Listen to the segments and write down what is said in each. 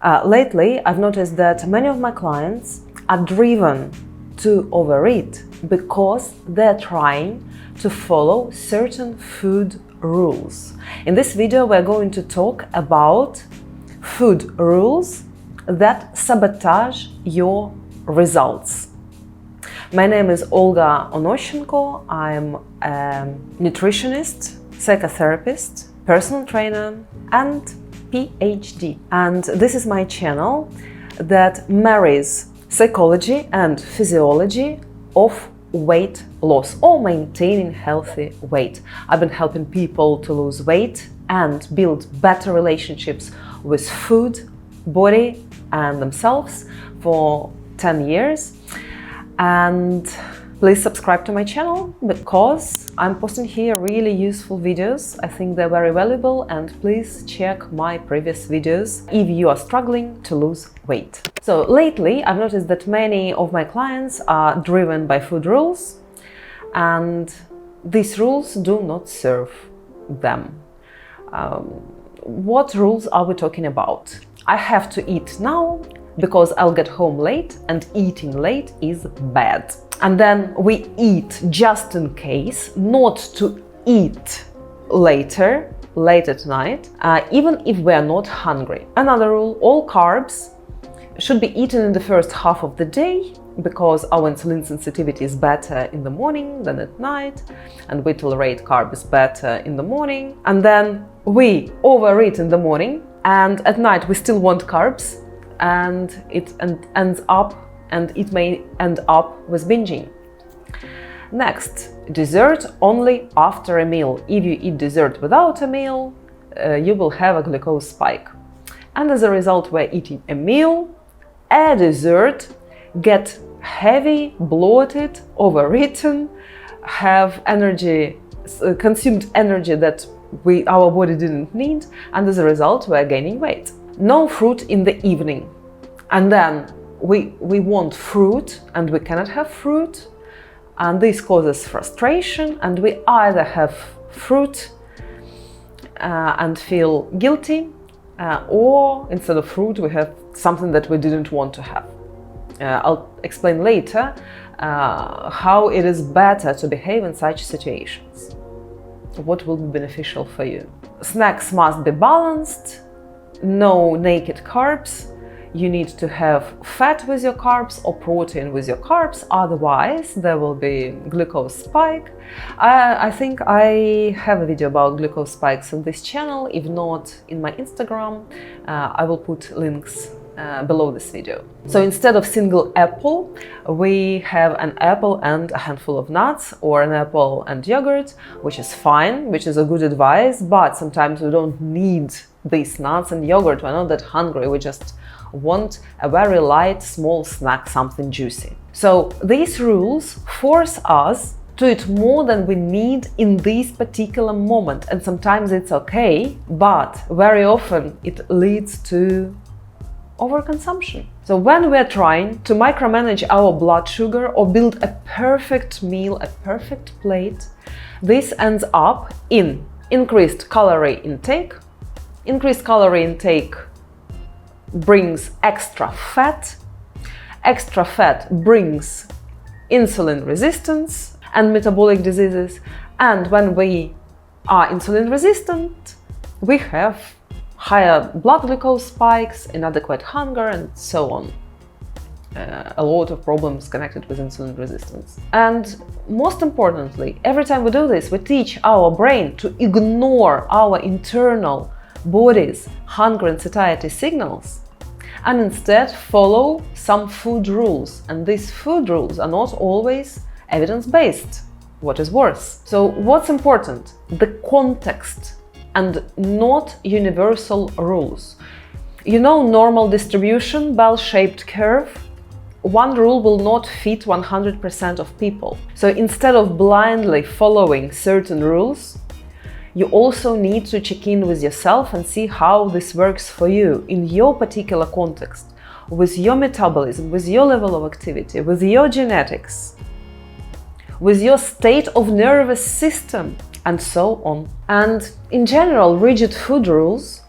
Lately, I've noticed that many of my clients are driven to overeat because they're trying to follow certain food rules. In this video, we're going to talk about food rules that sabotage your results. My name is Olga Onoshenko. I'm a nutritionist, psychotherapist, personal trainer, and PhD. And this is my channel that marries psychology and physiology of weight loss or maintaining healthy weight. I've been helping people to lose weight and build better relationships with food, body, and themselves for 10 years. And please subscribe to my channel because I'm posting here really useful videos. I think they're very valuable, and please check my previous videos if you are struggling to lose weight. So lately, I've noticed that many of my clients are driven by food rules, and these rules do not serve them. What rules are we talking about? I have to eat now because I'll get home late, and eating late is bad. And then we eat just in case, not to eat later, late at night, even if we're not hungry. Another rule, all carbs should be eaten in the first half of the day because our insulin sensitivity is better in the morning than at night, and we tolerate carbs better in the morning. And then we overeat in the morning, and at night we still want carbs, and it may end up with binging. Next, dessert only after a meal. If you eat dessert without a meal, you will have a glucose spike. And as a result, we're eating a meal, a dessert, get heavy, bloated, overeaten, have energy, consumed energy that our body didn't need, and as a result, we're gaining weight. No fruit in the evening. And then we want fruit and we cannot have fruit, and this causes frustration, and we either have fruit and feel guilty, or instead of fruit we have something that we didn't want to have. I'll explain later how it is better to behave in such situations. What will be beneficial for you. Snacks must be balanced, no naked carbs. You need to have fat with your carbs or protein with your carbs, otherwise there will be glucose spike. I think I have a video about glucose spikes on this channel. If not, in my Instagram, I will put links below this video. So instead of single apple, we have an apple and a handful of nuts, or an apple and yogurt, which is fine, which is a good advice, but sometimes we don't need these nuts and yogurt. We're not that hungry, we just want a very light, small snack, something juicy. So these rules force us to eat more than we need in this particular moment, and sometimes it's okay, but very often it leads to overconsumption. So when we're trying to micromanage our blood sugar or build a perfect meal, a perfect plate, this ends up in increased calorie intake. Increased calorie intake brings extra fat brings insulin resistance and metabolic diseases, and when we are insulin resistant, we have higher blood glucose spikes, inadequate hunger, and so on. A lot of problems connected with insulin resistance. And most importantly, every time we do this, we teach our brain to ignore our internal body's hunger and satiety signals, and instead follow some food rules. And these food rules are not always evidence-based, what is worse. So what's important? The context and not universal rules. You know, normal distribution, bell-shaped curve? One rule will not fit 100% of people. So instead of blindly following certain rules, you also need to check in with yourself and see how this works for you in your particular context, with your metabolism, with your level of activity, with your genetics, with your state of nervous system, and so on. And in general, rigid food rules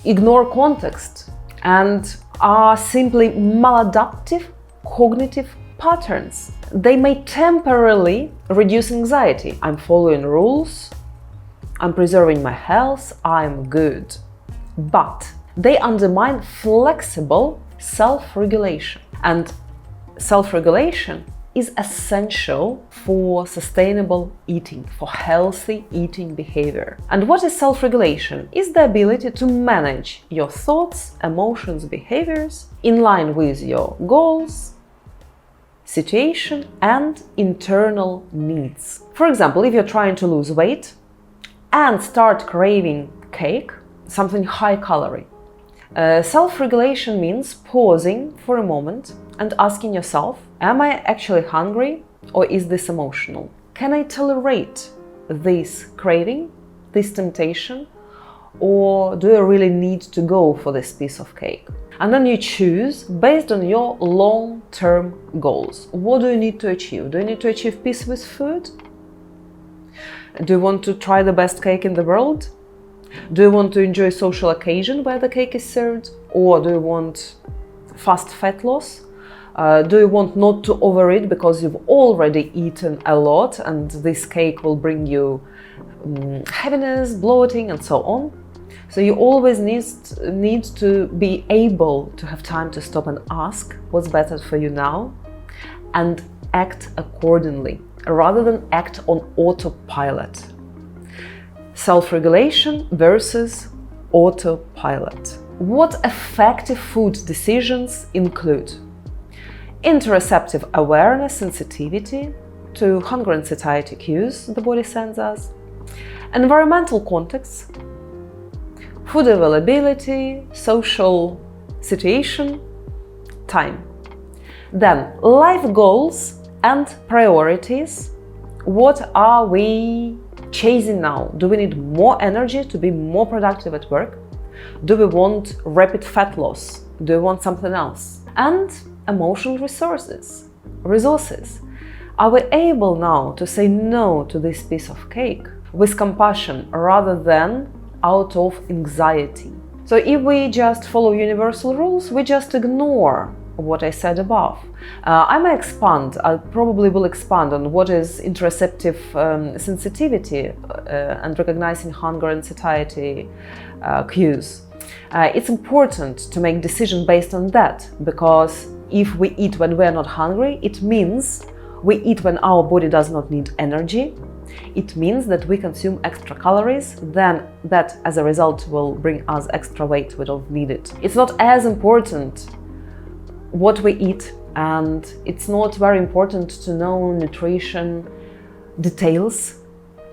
ignore context and are simply maladaptive cognitive patterns. They may temporarily reduce anxiety. I'm following rules, I'm preserving my health, I'm good. But they undermine flexible self-regulation. And self-regulation is essential for sustainable eating, for healthy eating behavior. And what is self-regulation? Is the ability to manage your thoughts, emotions, behaviors in line with your goals, situation, and internal needs. For example, if you're trying to lose weight and start craving cake, something high calorie, self-regulation means pausing for a moment and asking yourself, am I actually hungry or is this emotional? Can I tolerate this craving, this temptation, or do I really need to go for this piece of cake? And then you choose based on your long-term goals. What do you need to achieve? Do you need to achieve peace with food? Do you want to try the best cake in the world? Do you want to enjoy a social occasion where the cake is served? Or do you want fast fat loss? Do you want not to overeat because you've already eaten a lot and this cake will bring you heaviness, bloating, and so on? So you always need to be able to have time to stop and ask what's better for you now and act accordingly rather than act on autopilot. Self-regulation versus autopilot. What effective food decisions include? Interoceptive awareness, sensitivity to hunger and satiety cues the body sends us, environmental context, food availability, social situation, time. Then life goals and priorities. What are we chasing now? Do we need more energy to be more productive at work? Do we want rapid fat loss? Do we want something else? And emotional resources. Are we able now to say no to this piece of cake with compassion rather than out of anxiety? So if we just follow universal rules, we just ignore what I said above. I probably will expand on what is interoceptive sensitivity and recognizing hunger and satiety cues. It's important to make decisions based on that, because if we eat when we're not hungry, it means we eat when our body does not need energy. It means that we consume extra calories, then that as a result will bring us extra weight. We don't need it. It's not as important what we eat, and it's not very important to know nutrition details,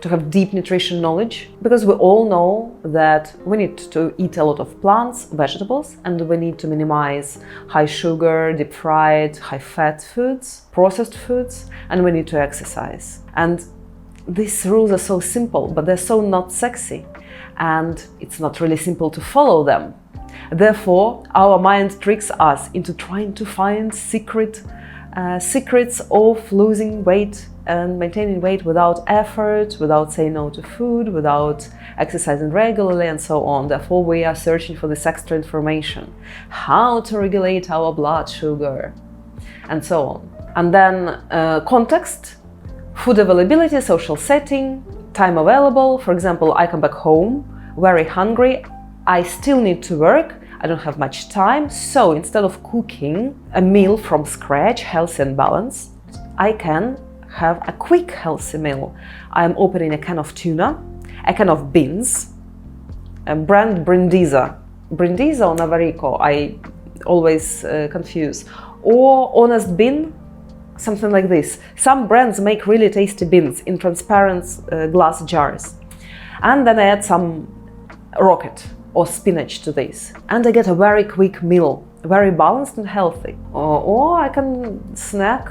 to have deep nutrition knowledge, because we all know that we need to eat a lot of plants, vegetables, and we need to minimize high sugar, deep fried, high fat foods, processed foods, and we need to exercise. And these rules are so simple, but they're so not sexy, and it's not really simple to follow them. Therefore, our mind tricks us into trying to find secrets of losing weight and maintaining weight without effort, without saying no to food, without exercising regularly, and so on. Therefore, we are searching for this extra information, how to regulate our blood sugar, and so on. And then context, food availability, social setting, time available. For example, I come back home very hungry, I still need to work, I don't have much time, so instead of cooking a meal from scratch, healthy and balanced, I can have a quick healthy meal. I'm opening a can of tuna, a can of beans, brand Brindisa or Navarico, I always confuse, or Honest Bean, something like this. Some brands make really tasty beans in transparent glass jars. And then I add some rocket or spinach to this, and I get a very quick meal, very balanced and healthy. Or I can snack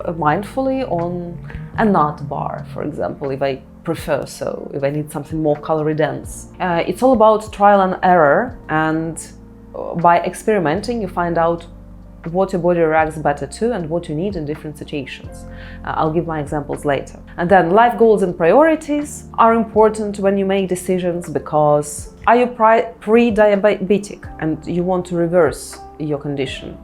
mindfully on a nut bar, for example, if I prefer so, if I need something more calorie dense. It's all about trial and error, and by experimenting you find out what your body reacts better to and what you need in different situations. I'll give my examples later. And then life goals and priorities are important when you make decisions, because are you pre-diabetic and you want to reverse your condition?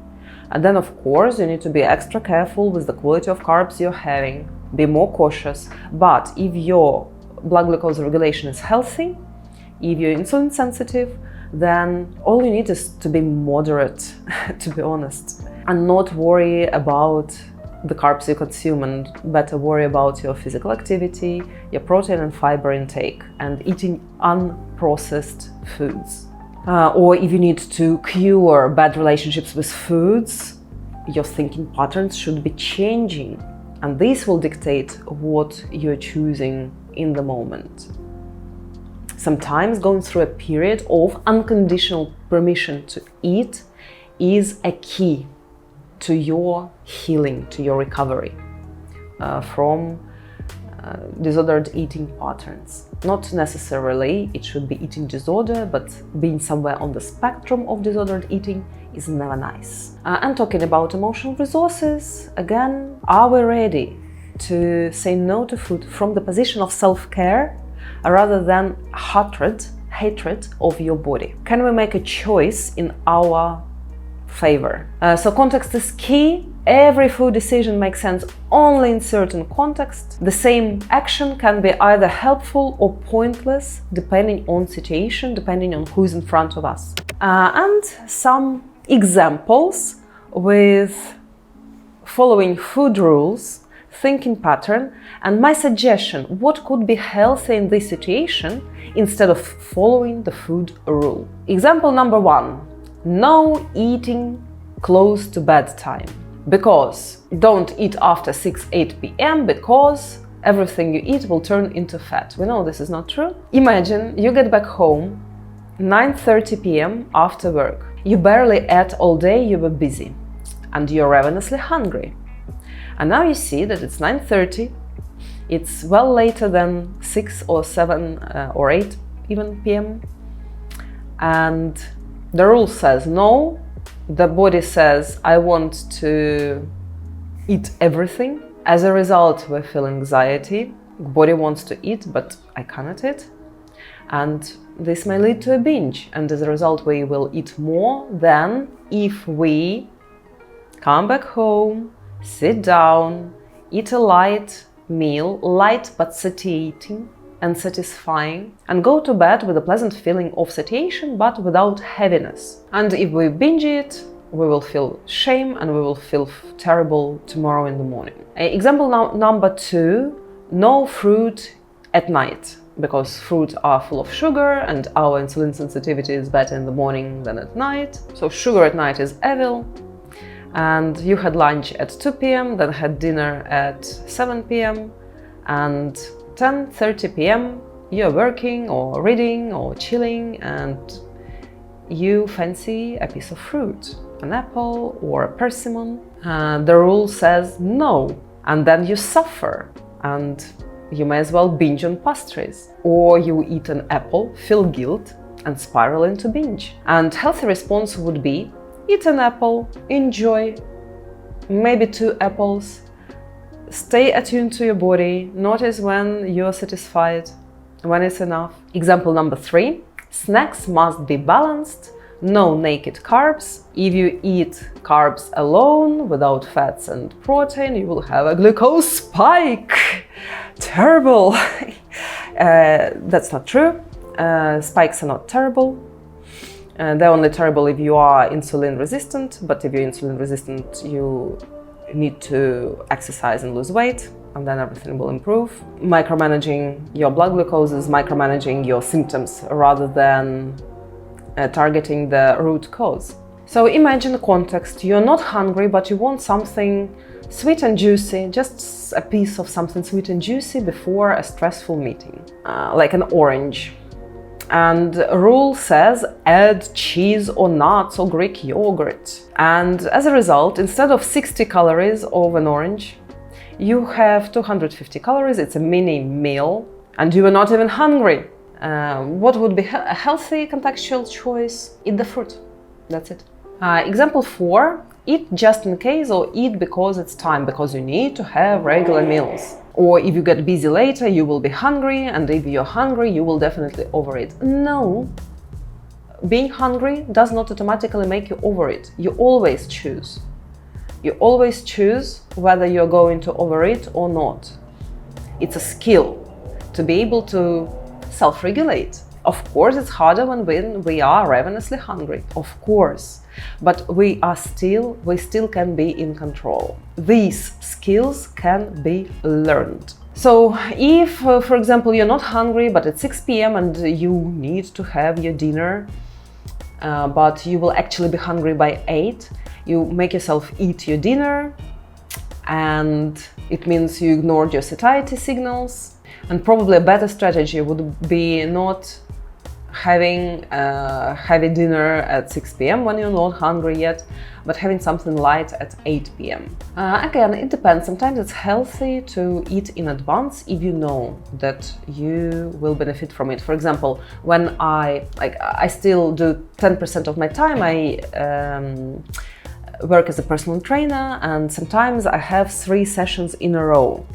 And then, of course, you need to be extra careful with the quality of carbs you're having, be more cautious. But if your blood glucose regulation is healthy, if you're insulin sensitive, then all you need is to be moderate, to be honest, and not worry about the carbs you consume, and better worry about your physical activity, your protein and fiber intake, and eating unprocessed foods. Or if you need to cure bad relationships with foods, your thinking patterns should be changing, and this will dictate what you're choosing in the moment. Sometimes going through a period of unconditional permission to eat is a key to your healing, to your recovery from disordered eating patterns. Not necessarily it should be eating disorder, but being somewhere on the spectrum of disordered eating is never nice. And talking about emotional resources, again, are we ready to say no to food from the position of self-care rather than hatred of your body? Can we make a choice in our favor? So context is key. Every food decision makes sense only in certain contexts. The same action can be either helpful or pointless depending on situation, depending on who's in front of us. And some examples with following food rules, thinking pattern, and my suggestion, what could be healthy in this situation instead of following the food rule. Example number 1, no eating close to bedtime. Because don't eat after 6-8 p.m. because everything you eat will turn into fat. We know this is not true. Imagine you get back home 9:30 p.m. after work. You barely ate all day, you were busy, and you're ravenously hungry. And now you see that it's 9:30, it's well later than 6 or 7 or 8 even p.m. And the rule says no. The body says, I want to eat everything. As a result, we feel anxiety. The body wants to eat, but I cannot eat. And this may lead to a binge. And as a result, we will eat more than if we come back home, sit down, eat a light meal, light but satiating and satisfying, and go to bed with a pleasant feeling of satiation but without heaviness. And if we binge it, we will feel shame and we will feel terrible tomorrow in the morning. Example number 2, no fruit at night, because fruit are full of sugar and our insulin sensitivity is better in the morning than at night. So sugar at night is evil. And you had lunch at 2 p.m, then had dinner at 7 p.m, and 10:30 p.m. you're working or reading or chilling, and you fancy a piece of fruit, an apple or a persimmon. The rule says no, and then you suffer, and you may as well binge on pastries. Or you eat an apple, feel guilt, and spiral into binge. And healthy response would be eat an apple, enjoy, maybe 2 apples. Stay attuned to your body, notice when you're satisfied, when it's enough. Example number 3, snacks must be balanced, no naked carbs. If you eat carbs alone, without fats and protein, you will have a glucose spike. Terrible. That's not true. Spikes are not terrible. They're only terrible if you are insulin resistant, but if you're insulin resistant, you need to exercise and lose weight, and then everything will improve. Micromanaging your blood glucose is micromanaging your symptoms rather than targeting the root cause. So imagine a context, you're not hungry, but you want something sweet and juicy, just a piece of something sweet and juicy before a stressful meeting, like an orange. And a rule says add cheese or nuts or Greek yogurt. And as a result, instead of 60 calories of an orange, you have 250 calories. It's a mini meal, and you are not even hungry. What would be a healthy contextual choice? Eat the fruit. That's it. Example 4, Eat just in case, or eat because it's time, because you need to have regular meals. Or if you get busy later, you will be hungry, and if you're hungry, you will definitely overeat. No. Being hungry does not automatically make you overeat. You always choose. You always choose whether you're going to overeat or not. It's a skill to be able to self-regulate. Of course, it's harder when we are ravenously hungry, of course, but we still can be in control. These skills can be learned. So if, for example, you're not hungry, but it's 6 p.m. and you need to have your dinner, but you will actually be hungry by 8, you make yourself eat your dinner, and it means you ignored your satiety signals. And probably a better strategy would be not having a heavy dinner at 6 p.m. when you're not hungry yet, but having something light at 8 p.m. Again, it depends. Sometimes it's healthy to eat in advance if you know that you will benefit from it. For example, when I still do 10% of my time, I work as a personal trainer, and sometimes I have 3 sessions in a row.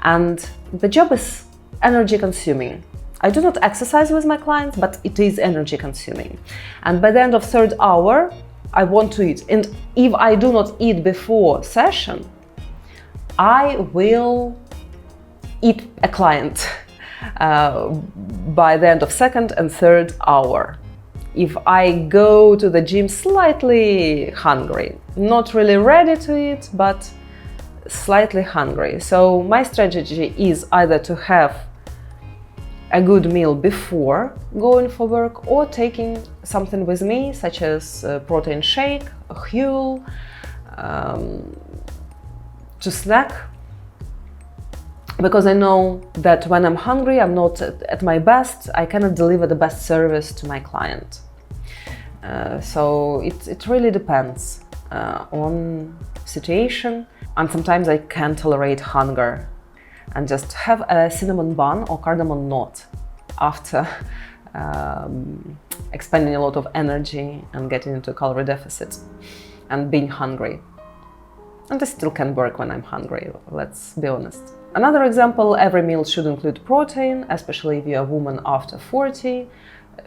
And the job is energy consuming. I do not exercise with my clients, but it is energy consuming. And by the end of 3rd hour, I want to eat. And if I do not eat before session, I will eat a client by the end of 2nd and 3rd hour. If I go to the gym slightly hungry, not really ready to eat, but slightly hungry. So my strategy is either to have a good meal before going for work, or taking something with me, such as a protein shake, a Huel, to snack, because I know that when I'm hungry, I'm not at my best, I cannot deliver the best service to my client. So it really depends on situation, and sometimes I can tolerate hunger and just have a cinnamon bun or cardamom nut after expending a lot of energy and getting into a calorie deficit and being hungry. And this still can work when I'm hungry, let's be honest. Another example, every meal should include protein, especially if you're a woman after 40,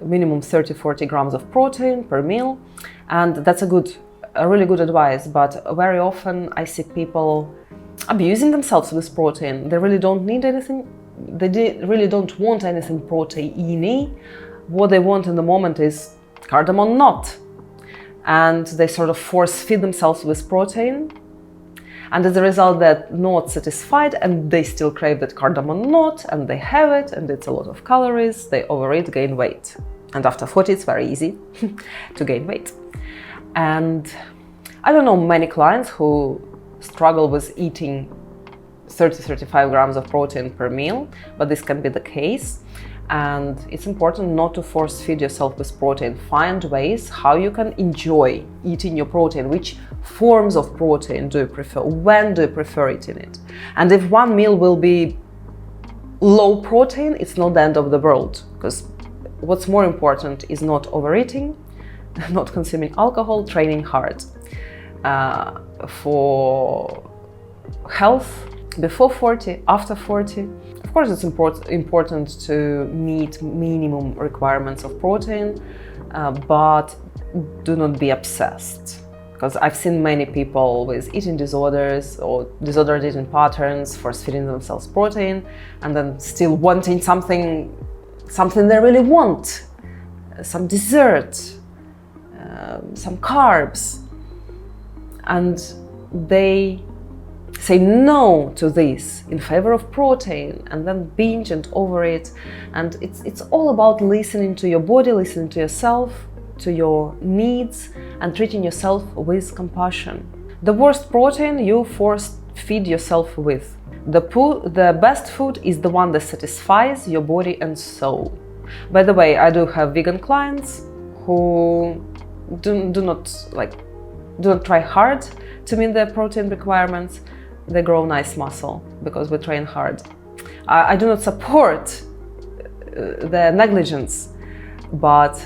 minimum 30-40 grams of protein per meal. And that's a really good advice, but very often I see people abusing themselves with protein. They really don't need anything, really don't want anything protein-y. What they want in the moment is cardamom nut. And they sort of force feed themselves with protein. And as a result, they're not satisfied and they still crave that cardamom nut, and they have it, and it's a lot of calories, they overeat, gain weight. And after 40, it's very easy to gain weight. And I don't know many clients who struggle with eating 30-35 grams of protein per meal, but this can be the case. And it's important not to force feed yourself with protein. Find ways how you can enjoy eating your protein. Which forms of protein do you prefer? When do you prefer eating it? And if one meal will be low protein, it's not the end of the world, because what's more important is not overeating, not consuming alcohol, training hard. For health, before 40, after 40, of course it's important to meet minimum requirements of protein, but do not be obsessed. Because I've seen many people with eating disorders or disordered eating patterns force feeding themselves protein and then still wanting something they really want, some dessert, some carbs. And they say no to this in favor of protein, and then binge and overeat. And it's all about listening to your body, listening to yourself, to your needs, and treating yourself with compassion. The worst protein you force feed yourself with. The best food is the one that satisfies your body and soul. By the way, I do have vegan clients who do not try hard to meet their protein requirements. They grow nice muscle because we train hard. I do not support the negligence, but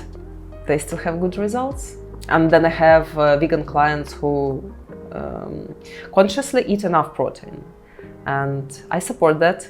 they still have good results. And then I have vegan clients who consciously eat enough protein, and I support that.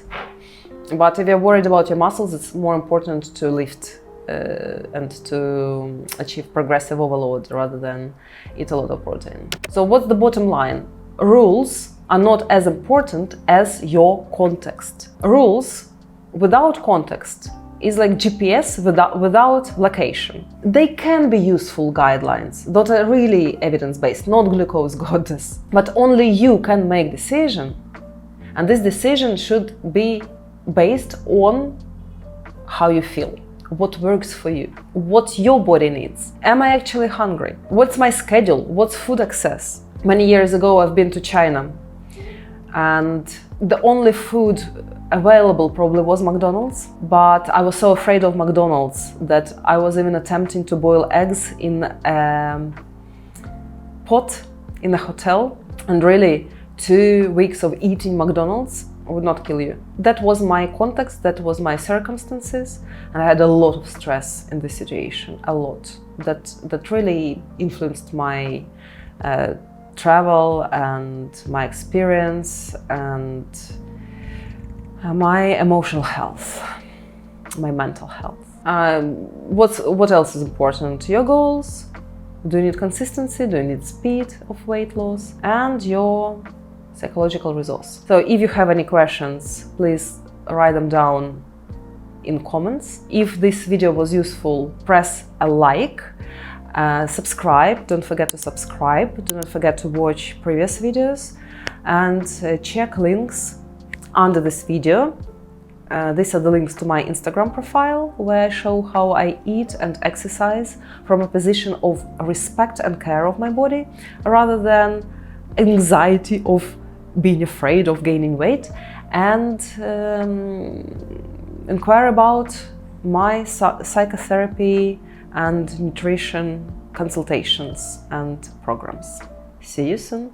But if you're worried about your muscles, it's more important to lift and to achieve progressive overload rather than eat a lot of protein. So what's the bottom line? Rules are not as important as your context. Rules without context is like GPS without location. They can be useful guidelines that are really evidence-based, not glucose goddess. But only you can make decision. And this decision should be based on how you feel, what works for you, what your body needs. Am I actually hungry? What's my schedule? What's food access? Many years ago, I've been to China, and the only food available probably was McDonald's, but I was so afraid of McDonald's that I was even attempting to boil eggs in a pot in a hotel, and really 2 weeks of eating McDonald's would not kill you. That was my context, that was my circumstances, and I had a lot of stress in this situation, a lot. That really influenced my travel and my experience and my emotional health, my mental health. What else is important? Your goals. Do you need consistency? Do you need speed of weight loss? And your psychological resource. So if you have any questions, please write them down in comments. If this video was useful, press a like, subscribe. Don't forget to subscribe. Do not forget to watch previous videos and check links under this video. These are the links to my Instagram profile, where I show how I eat and exercise from a position of respect and care of my body, rather than anxiety of being afraid of gaining weight, and inquire about my psychotherapy and nutrition consultations and programs. See you soon!